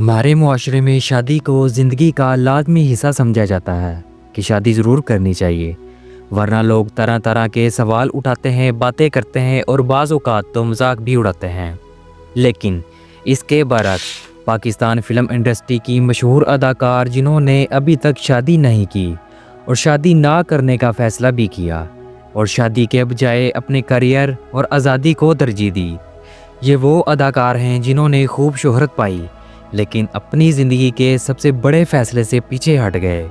ہمارے معاشرے میں شادی کو زندگی کا لازمی حصہ سمجھا جاتا ہے کہ شادی ضرور کرنی چاہیے، ورنہ لوگ طرح طرح کے سوال اٹھاتے ہیں، باتیں کرتے ہیں اور بعض اوقات تو مذاق بھی اڑاتے ہیں۔ لیکن اس کے برعکس پاکستان فلم انڈسٹری کی مشہور اداکار جنہوں نے ابھی تک شادی نہیں کی اور شادی نہ کرنے کا فیصلہ بھی کیا اور شادی کے بجائے اپنے کیریئر اور آزادی کو ترجیح دی، یہ وہ اداکار ہیں جنہوں نے خوب شہرت پائی لیکن اپنی زندگی کے سب سے بڑے فیصلے سے پیچھے ہٹ گئے۔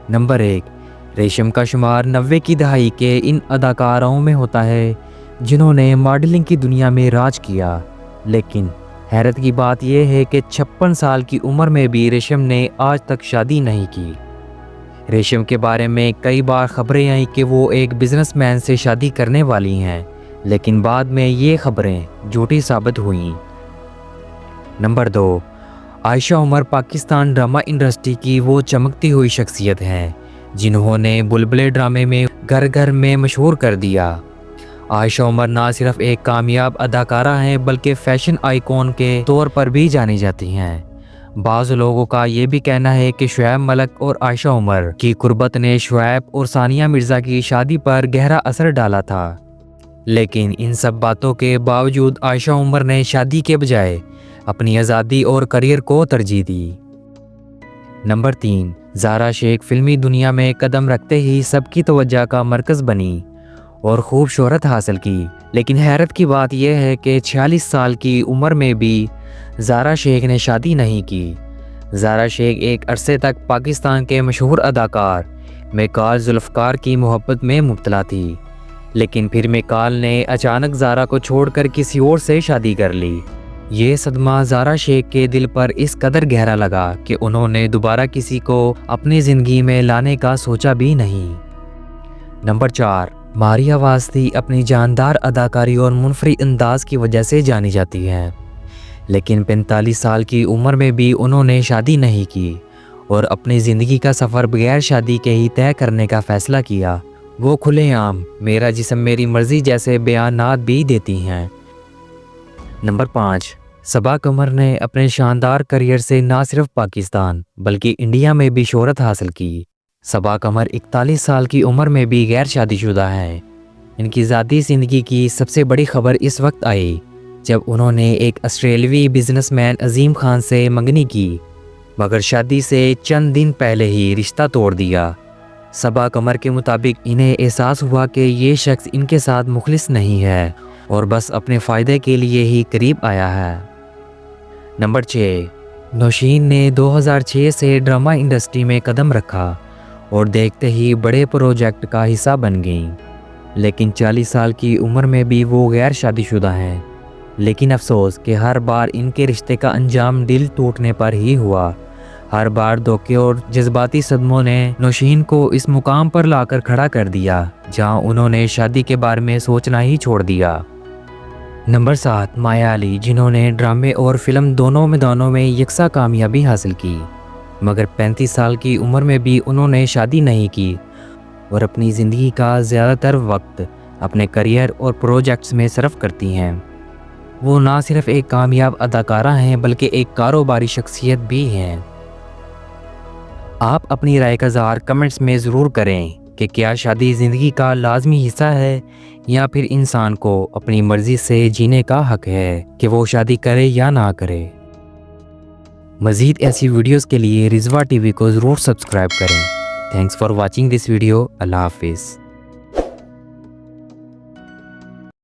نمبر 1، ریشم کا شمار 90 کی دہائی کے ان اداکاروں میں ہوتا ہے جنہوں نے ماڈلنگ کی دنیا میں راج کیا، لیکن حیرت کی بات یہ ہے کہ 56 سال کی عمر میں بھی ریشم نے آج تک شادی نہیں کی۔ ریشم کے بارے میں کئی بار خبریں آئیں کہ وہ ایک بزنس مین سے شادی کرنے والی ہیں، لیکن بعد میں یہ خبریں جھوٹی ثابت ہوئیں۔ نمبر 2، عائشہ عمر پاکستان ڈرامہ انڈسٹری کی وہ چمکتی ہوئی شخصیت ہیں جنہوں نے بلبلے ڈرامے میں گھر گھر میں مشہور کر دیا۔ عائشہ عمر نہ صرف ایک کامیاب اداکارہ ہیں بلکہ فیشن آئیکن کے طور پر بھی جانی جاتی ہیں۔ بعض لوگوں کا یہ بھی کہنا ہے کہ شعیب ملک اور عائشہ عمر کی قربت نے شعیب اور ثانیہ مرزا کی شادی پر گہرا اثر ڈالا تھا، لیکن ان سب باتوں کے باوجود عائشہ عمر نے شادی کے بجائے اپنی آزادی اور کیریئر کو ترجیح دی۔ نمبر 3، زارا شیخ فلمی دنیا میں قدم رکھتے ہی سب کی توجہ کا مرکز بنی اور خوب شہرت حاصل کی، لیکن حیرت کی بات یہ ہے کہ 46 سال کی عمر میں بھی زارا شیخ نے شادی نہیں کی۔ زارا شیخ ایک عرصے تک پاکستان کے مشہور اداکار میکال ذوالفقار کی محبت میں مبتلا تھی، لیکن پھر میکال نے اچانک زارا کو چھوڑ کر کسی اور سے شادی کر لی۔ یہ صدمہ زارا شیخ کے دل پر اس قدر گہرا لگا کہ انہوں نے دوبارہ کسی کو اپنی زندگی میں لانے کا سوچا بھی نہیں۔ نمبر 4، ماریہ واسطی اپنی جاندار اداکاری اور منفرد انداز کی وجہ سے جانی جاتی ہیں، لیکن 45 سال کی عمر میں بھی انہوں نے شادی نہیں کی اور اپنی زندگی کا سفر بغیر شادی کے ہی طے کرنے کا فیصلہ کیا۔ وہ کھلے عام میرا جسم میری مرضی جیسے بیانات بھی دیتی ہیں۔ نمبر 5، صبا قمر نے اپنے شاندار کیریئر سے نہ صرف پاکستان بلکہ انڈیا میں بھی شہرت حاصل کی۔ صبا قمر 41 سال کی عمر میں بھی غیر شادی شدہ ہیں۔ ان کی ذاتی زندگی کی سب سے بڑی خبر اس وقت آئی جب انہوں نے ایک آسٹریلوی بزنس مین عظیم خان سے منگنی کی، مگر شادی سے چند دن پہلے ہی رشتہ توڑ دیا۔ صبا قمر کے مطابق انہیں احساس ہوا کہ یہ شخص ان کے ساتھ مخلص نہیں ہے اور بس اپنے فائدے کے لیے ہی قریب آیا ہے۔ نمبر 6، نوشین نے 2006 سے ڈرامہ انڈسٹری میں قدم رکھا اور دیکھتے ہی بڑے پروجیکٹ کا حصہ بن گئیں، لیکن 40 سال کی عمر میں بھی وہ غیر شادی شدہ ہیں۔ لیکن افسوس کہ ہر بار ان کے رشتے کا انجام دل ٹوٹنے پر ہی ہوا۔ ہر بار دھوکے اور جذباتی صدموں نے نوشین کو اس مقام پر لا کر کھڑا کر دیا جہاں انہوں نے شادی کے بارے میں سوچنا ہی چھوڑ دیا۔ نمبر 7، مایا علی جنہوں نے ڈرامے اور فلم دونوں میدانوں میں یکساں کامیابی حاصل کی، مگر 35 سال کی عمر میں بھی انہوں نے شادی نہیں کی اور اپنی زندگی کا زیادہ تر وقت اپنے کیریئر اور پروجیکٹس میں صرف کرتی ہیں۔ وہ نہ صرف ایک کامیاب اداکارہ ہیں بلکہ ایک کاروباری شخصیت بھی ہیں۔ آپ اپنی رائے کا اظہار کمنٹس میں ضرور کریں کہ کیا شادی زندگی کا لازمی حصہ ہے یا پھر انسان کو اپنی مرضی سے جینے کا حق ہے کہ وہ شادی کرے یا نہ کرے۔ مزید ایسی ویڈیوز کے لیے رضویٰ ٹی وی کو ضرور سبسکرائب کریں۔ Thanks for watching this video. Allah حافظ۔